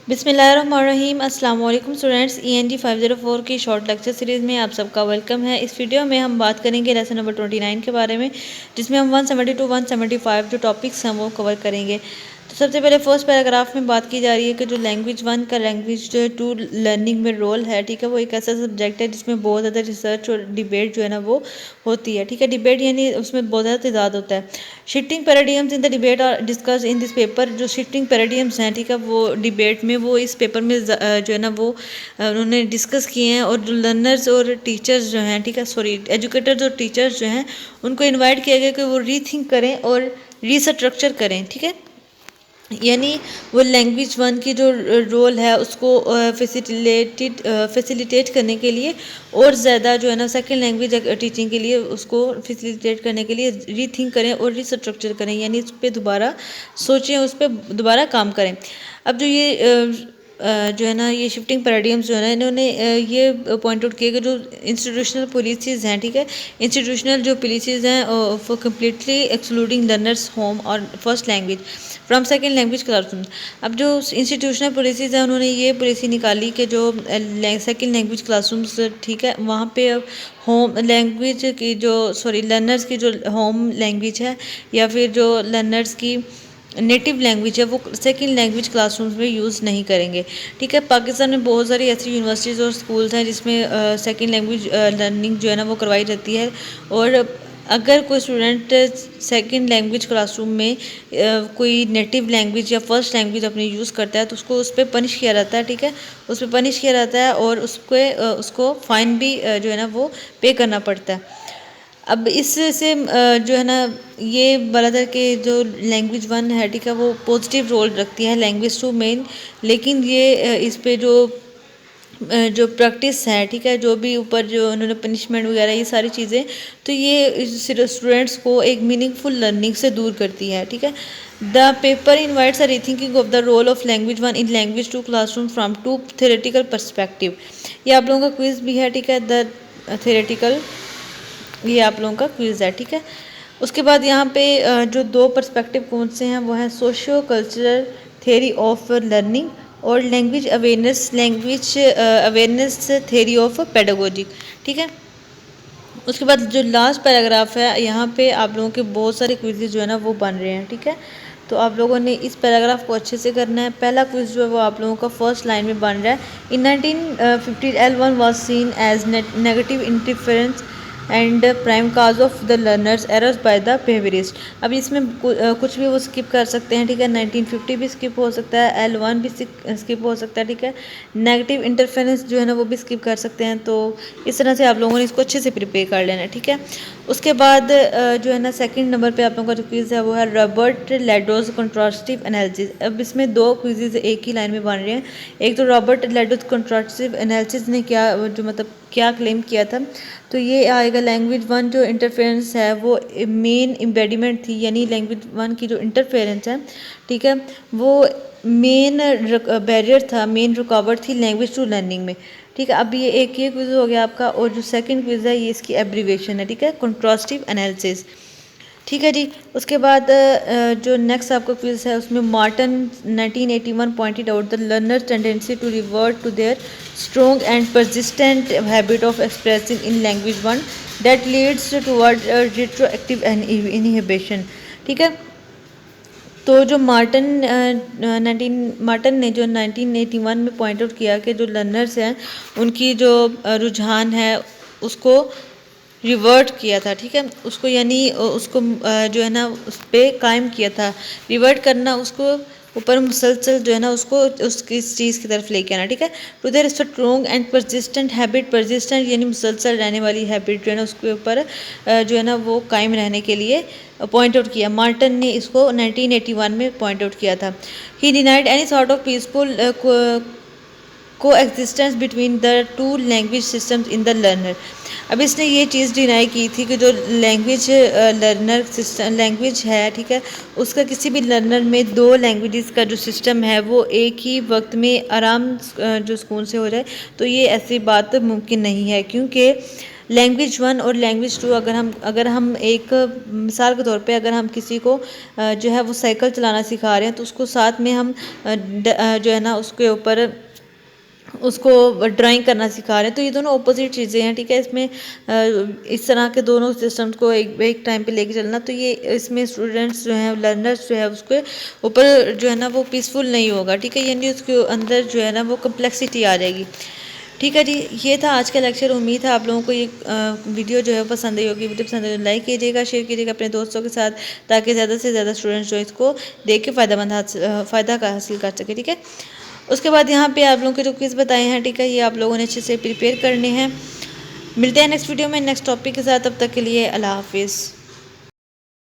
बिस्मिल्लाहिर्रहमानिर्रहीम। अस्सलाम वालेकुम स्टूडेंट्स। ENG 504 की शॉर्ट लेक्चर सीरीज़ में आप सबका वेलकम है। इस वीडियो में हम बात करेंगे लेसन नंबर 29 के बारे में, जिसमें हम 172 175 जो टॉपिक्स हैं वो कवर करेंगे। तो सबसे पहले फर्स्ट पैराग्राफ में बात की जा रही है कि जो लैंग्वेज 1 का लैंग्वेज 2 लर्निंग में रोल है, ठीक है, वो एक ऐसा सब्जेक्ट है जिसमें बहुत ज़्यादा रिसर्च और डिबेट जो है ना वो होती है, ठीक है। डिबेट यानी उसमें बहुत ज़्यादा तजाद होता है। शिफ्टिंग पैराडियम्स इन द डिबेट और डिस्कस इन दिस पेपर। जो शिफ्टिंग पैराडियम्स हैं, ठीक है, वो डिबेट में वो इस पेपर में जो है ना वो उन्होंने डिस्कस किए हैं। और जो लर्नर्स और टीचर्स जो हैं, ठीक है, सॉरी, एजुकेटर्स और टीचर्स जो हैं उनको इन्वाइट किया गया कि वो रीथिंक करें और रीस्ट्रक्चर करें, ठीक है। यानी वो लैंग्वेज 1 की जो रोल है उसको फैसिलिटेट करने के लिए और ज़्यादा जो है ना सेकंड लैंग्वेज टीचिंग के लिए उसको फैसिलिटेट करने के लिए रीथिंक करें और रीस्ट्रक्चर करें, यानी उस पर दोबारा सोचें, उस पर दोबारा काम करें। अब जो ये जो है ना ये शिफ्टिंग पैराडियम्स जो है ना इन्होंने ये पॉइंट आउट किया कि जो इंस्टीट्यूशनल पॉलिसीज़ हैं, ठीक है, इंस्टीट्यूशनल जो पॉलिसीज़ हैं for completely excluding learners home और first language from second language classroom. अब जो इंस्टीट्यूशनल पॉलिसीज़ हैं उन्होंने ये पॉलिसी निकाली कि जो सेकंड लैंग्वेज क्लासरूम्स, ठीक है, वहाँ पे होम लैंग्वेज की जो सॉरी लर्नर्स की जो होम लैंग्वेज है या फिर जो लर्नर्स की नेटिव लैंग्वेज है वो सेकंड लैंग्वेज क्लासरूम्स में यूज़ नहीं करेंगे, ठीक है। पाकिस्तान में बहुत सारी ऐसी यूनिवर्सिटीज़ और स्कूल्स हैं जिसमें सेकंड लैंग्वेज लर्निंग जो है ना वो करवाई जाती है। और अगर कोई स्टूडेंट सेकंड लैंग्वेज क्लासरूम में कोई नेटिव लैंग्वेज या फर्स्ट लैंग्वेज अपनी यूज़ करता है तो उसको उस पर पनिश किया जाता है, ठीक है, उस पर पनिश किया जाता है और उसको फ़ाइन भी जो है ना वो पे करना पड़ता है। अब इससे जो है ना ये बोला था कि जो लैंग्वेज 1 है, ठीक है, वो पॉजिटिव रोल रखती है लैंग्वेज 2 में। लेकिन ये इस पे जो प्रैक्टिस है, ठीक है, जो भी ऊपर जो उन्होंने पनिशमेंट वगैरह ये सारी चीज़ें, तो ये स्टूडेंट्स को एक मीनिंगफुल लर्निंग से दूर करती है, ठीक है। The paper invites a rethinking of the role of language 1 in language 2 classroom from 2 theoretical perspective. ये आप लोगों का क्विज भी है, ठीक है, द थ्योरेटिकल, ये आप लोगों का क्विज है, ठीक है। उसके बाद यहाँ पे जो दो पर्सपेक्टिव कौन से हैं वो हैं socio cultural theory of learning और language awareness theory of pedagogy, ठीक है। उसके बाद जो लास्ट पैराग्राफ है यहाँ पे आप लोगों के बहुत सारे क्विज़ जो है ना वो बन रहे हैं, ठीक है। तो आप लोगों ने इस पैराग्राफ को अच्छे से करना है। पहला क्विज़ जो है वो आप लोगों का फर्स्ट लाइन में बन रहा है। In 1950 L1 was seen as negative interference and prime cause of the learners errors by the behaviourist. अब इसमें कुछ भी वो स्किप कर सकते हैं, ठीक है। 1950 भी स्किप हो सकता है, L1 भी स्किप हो सकता है, ठीक है। नेगेटिव इंटरफेरेंस जो है ना वो भी स्किप कर सकते हैं। तो इस तरह से आप लोगों ने इसको अच्छे से प्रिपेयर कर लेना है, ठीक है। उसके बाद जो है ना सेकंड नंबर पे आप लोगों का जो क्विज़ है वो है रॉबर्ट लेडोज कंट्रास्टिव एनालिसिस। अब इसमें दो क्विज़ एक ही लाइन में बन रहे हैं। एक तो रॉबर्ट लेडोज कंट्रास्टिव एनालिसिस ने क्या क्लेम किया था, तो ये आएगा लैंग्वेज 1 जो इंटरफेरेंस है वो मेन इम्पेडिमेंट थी, यानी लैंग्वेज 1 की जो इंटरफेरेंस है, ठीक है, वो मेन बैरियर था, मेन रुकावट थी लैंग्वेज 2 लर्निंग में, ठीक है। अब ये क्विज़ हो गया आपका। और जो सेकंड क्विज़ है ये इसकी एब्रीवेशन है, ठीक है, कंट्रास्टिव एनालिसिस, ठीक है जी। उसके बाद जो नेक्स्ट आपका क्विज़ है उसमें Marton 1981 pointed out the learner tendency to revert to their strong and persistent habit of expressing in language 1 that leads toward retroactive inhibition, ठीक है। तो जो मार्टन ने जो 1981 में पॉइंट आउट किया कि जो लर्नर्स हैं उनकी जो रुझान है उसको रिवर्ट किया था, ठीक है, उसको यानी उसको जो है ना उस पर कायम किया था। रिवर्ट करना, उसको ऊपर मुसलसल जो है ना उसको उसकी इस चीज़ की तरफ लेके आना, ठीक है। To their strong and persistent habit, persistent यानी मुसलसल रहने वाली हैबिट जो है ना उसके ऊपर जो है ना वो कायम रहने के लिए पॉइंट आउट किया। मार्टन ने इसको 1981 में पॉइंट आउट किया था। He denied any sort of peaceful coexistence between the two language systems in the learner. अब इसने ये चीज़ डिनाई की थी कि जो लैंग्वेज लर्नर सिस्टम लैंग्वेज है, ठीक है, उसका किसी भी लर्नर में दो लैंग्वेजेस का जो सिस्टम है वो एक ही वक्त में आराम जो सुकून से हो जाए, तो ये ऐसी बात मुमकिन नहीं है, क्योंकि लैंग्वेज 1 और लैंग्वेज 2 अगर हम एक मिसाल के तौर पे अगर हम किसी को जो है वो साइकिल चलाना सिखा रहे हैं तो उसको साथ में हम जो है ना उसके ऊपर उसको ड्राइंग करना सिखा रहे हैं, तो ये दोनों ऑपोजिट चीज़ें हैं, ठीक है। इसमें इस तरह के दोनों सिस्टम्स को एक टाइम पे लेके चलना, तो ये इसमें स्टूडेंट्स जो हैं लर्नर्स जो है उसके ऊपर जो है ना वो पीसफुल नहीं होगा, ठीक है, यानी उसके अंदर जो है ना वो कम्प्लेक्सिटी आ जाएगी। ठीक है जी, ये था आज का लेक्चर। उम्मीद है आप लोगों को ये वीडियो जो है पसंद आई होगी। वीडियो पसंद आई तो लाइक कीजिएगा, शेयर कीजिएगा अपने दोस्तों के साथ, ताकि ज़्यादा से ज़्यादा स्टूडेंट्स जो इसको देख के फ़ायदा हासिल कर सके, ठीक है। उसके बाद यहाँ पे आप लोगों के जो क्विज़ बताए हैं, ठीक है, ये आप लोगों ने अच्छे से प्रिपेयर करने हैं। मिलते हैं नेक्स्ट वीडियो में नेक्स्ट टॉपिक के साथ, तब तक के लिए अल्लाह हाफिज़।